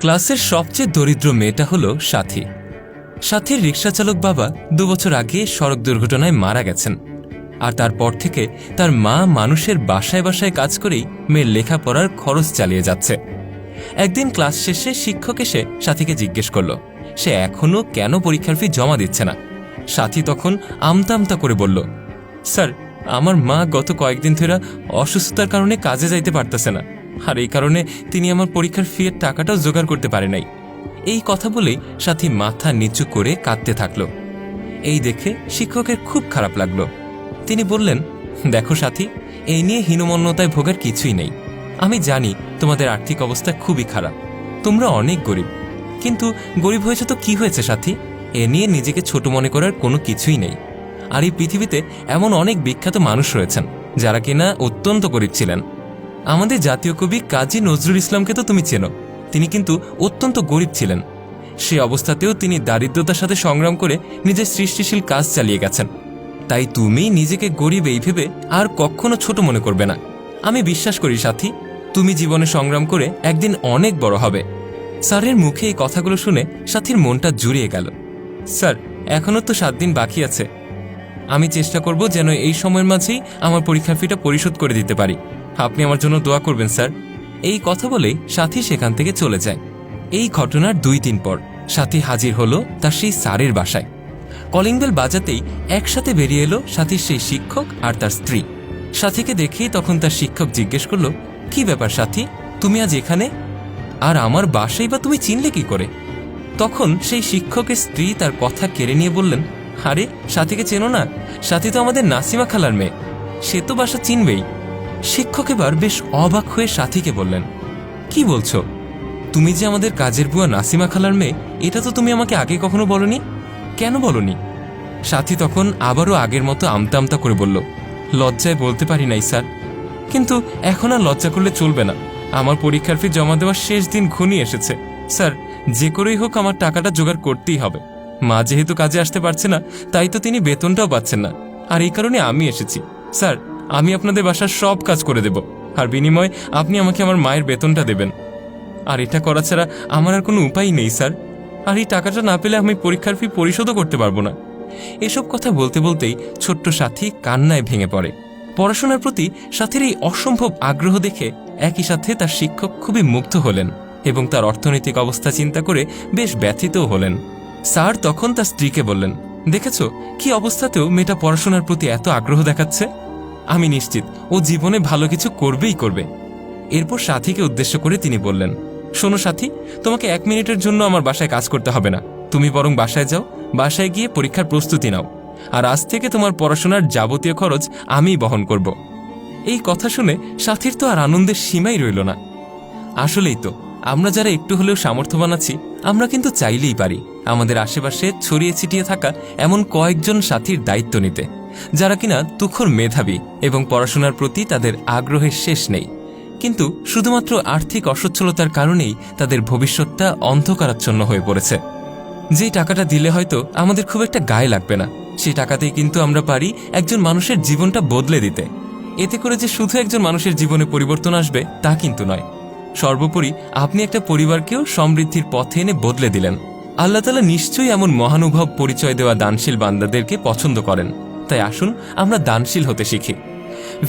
ক্লাসের সবচেয়ে দরিদ্র মেয়েটা হলো সাথী। সাথীর রিক্সা চালক বাবা 2 বছর আগে সড়ক দুর্ঘটনায় মারা গেছেন, আর তারপর থেকে তার মা মানুষের বাসায় বাসায় কাজ করেই মেয়ের লেখাপড়ার খরচ চালিয়ে যাচ্ছে। একদিন ক্লাস শেষে শিক্ষক এসে সাথীকে জিজ্ঞেস করল সে এখনও কেন পরীক্ষার ফি জমা দিচ্ছে না। সাথী তখন আমতা আমতা করে বলল, স্যার, আমার মা গত কয়েকদিন ধরে অসুস্থতার কারণে কাজে যাইতে পারতেছে না, আর এই কারণে তিনি আমার পরীক্ষার ফি এর টাকাটাও জোগাড় করতে পারে নাই। এই কথা বলেই সাথী মাথা নিচু করে কাঁদতে থাকল। এই দেখে শিক্ষকের খুব খারাপ লাগলো। তিনি বললেন, দেখো সাথী, এই নিয়ে হীনমন্যতায় ভোগার কিছুই নেই। আমি জানি তোমাদের আর্থিক অবস্থা খুবই খারাপ, তোমরা অনেক গরিব, কিন্তু গরিব হয়েছে তো কি হয়েছে সাথী, এ নিয়ে নিজেকে ছোট মনে করার কোনো কিছুই নেই। আর এই পৃথিবীতে এমন অনেক বিখ্যাত মানুষ রয়েছেন যারা কিনা অত্যন্ত গরিব ছিলেন। আমাদের জাতীয় কবি কাজী নজরুল ইসলামকে তো তুমি চেনো, তিনি কিন্তু অত্যন্ত গরিব ছিলেন। সে অবস্থাতেও তিনি দারিদ্রতার সাথে সংগ্রাম করে নিজের সৃষ্টিশীল কাজ চালিয়ে গেছেন। তাই তুমি নিজেকে গরিব এই ভেবে আর কখনো ছোট মনে করবে না। আমি বিশ্বাস করি সাথী, তুমি জীবনে সংগ্রাম করে একদিন অনেক বড় হবে। স্যারের মুখে এই কথাগুলো শুনে সাথীর মনটা জুড়িয়ে গেল। স্যার, এখনও তো 7 দিন বাকি আছে, আমি চেষ্টা করব যেন এই সময়ের মাঝেই আমার পরীক্ষার ফিটা পরিশোধ করে দিতে পারি। আপনি আমার জন্য দোয়া করবেন স্যার। এই কথা বলেই সাথী সেখান থেকে চলে যায়। এই ঘটনার 2 দিন পর সাথী হাজির হলো তার সেই স্যারের বাসায়। কলিং বেল বাজাতেই একসাথে বেরিয়ে এলো সাথীর সেই শিক্ষক আর তার স্ত্রী। সাথীকে দেখেই তখন তার শিক্ষক জিজ্ঞেস করলো, কি ব্যাপার সাথী, তুমি আজ এখানে, আর আমার বাসাই বা তুমি চিনলে কি করে? তখন সেই শিক্ষকের স্ত্রী তার কথা কেড়ে নিয়ে বললেন, আরে সাথীকে চেনো না? সাথী তো আমাদের নাসিমা খালার মেয়ে, সে তো বাসা চিনবেই। শিক্ষক এবার বেশ অবাক হয়ে সাথীকে বললেন, কি বলছো? তুমি যে আমাদের কাজের বুয়া নাসিমা খালার মেয়ে, এটা তো তুমি আমাকে আগে কখনো বলনি, কেন বলনি? সাথী তখন আবারও আগের মতো আমতা আমতা করে বলল, লজ্জায় বলতে পারি নাই স্যার, কিন্তু এখন আর লজ্জা করলে চলবে না। আমার পরীক্ষার ফি জমা দেওয়ার শেষ দিন ঘনিয়ে এসেছে স্যার, যে করেই হোক আমার টাকাটা জোগাড় করতেই হবে। মা যেহেতু কাজে আসতে পারছে না, তাই তো তিনি বেতনটাও পাচ্ছেন না, আর এই কারণে আমি এসেছি। স্যার, আমি আপনাদের বাসার সব কাজ করে দেব, আর বিনিময়ে আপনি আমাকে আমার মায়ের বেতনটা দেবেন। আর এটা করা ছাড়া আমার আর কোনো উপায় নেই স্যার, আর এই টাকাটা না পেলে আমি পরীক্ষার ফি পরিশোধও করতে পারবো না। এসব কথা বলতে বলতেই ছোট্ট সাথী কান্নায় ভেঙে পড়ে। পড়াশোনার প্রতি সাথীর এই অসম্ভব আগ্রহ দেখে একই সাথে তার শিক্ষক খুবই মুগ্ধ হলেন এবং তার অর্থনৈতিক অবস্থা চিন্তা করে বেশ ব্যথিতও হলেন। স্যার তখন তার স্ত্রীকে বললেন, দেখেছো কি অবস্থাতেও মেয়েটা পড়াশোনার প্রতি এত আগ্রহ দেখাচ্ছে, আমি নিশ্চিত ও জীবনে ভালো কিছু করবেই করবে। এরপর সাথীকে উদ্দেশ্য করে তিনি বললেন, শোনো সাথী, তোমাকে 1 মিনিটের জন্য আমার বাসায় কাজ করতে হবে না, তুমি বরং বাসায় যাও, বাসায় গিয়ে পরীক্ষার প্রস্তুতি নাও, আর আজ থেকে তোমার পড়াশোনার যাবতীয় খরচ আমিই বহন করব। এই কথা শুনে সাথীর তো আর আনন্দের সীমাই রইল না। আসলেই তো, আমরা যারা একটু হলেও সামর্থ্যবান আছি, আমরা কিন্তু চাইলেই পারি আমাদের আশেপাশে ছড়িয়ে ছিটিয়ে থাকা এমন কয়েকজন সাথীর দায়িত্ব নিতে, যারা কিনা তুখর মেধাবী এবং পড়াশোনার প্রতি তাদের আগ্রহের শেষ নেই, কিন্তু শুধুমাত্র আর্থিক অসচ্ছলতার কারণেই তাদের ভবিষ্যৎটা অন্ধকারাচ্ছন্ন হয়ে পড়েছে। যেই টাকাটা দিলে হয়তো আমাদের খুব একটা গায়ে লাগবে না, সেই টাকাতেই কিন্তু আমরা পারি একজন মানুষের জীবনটা বদলে দিতে। এতে করে যে শুধু একজন মানুষের জীবনে পরিবর্তন আসবে তা কিন্তু নয়, সর্বোপরি আপনি একটা পরিবারকেও সমৃদ্ধির পথে এনে বদলে দিলেন। আল্লাহ তাআলা নিশ্চয়ই এমন মহানুভব পরিচয় দেওয়া দানশীল বান্দাদেরকে পছন্দ করেন। তাই আসুন আমরা দানশীল হতে শিখি।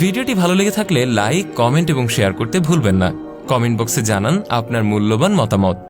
ভিডিওটি ভালো লেগে থাকলে লাইক, কমেন্ট এবং শেয়ার করতে ভুলবেন না। কমেন্ট বক্সে জানান আপনার মূল্যবান মতামত।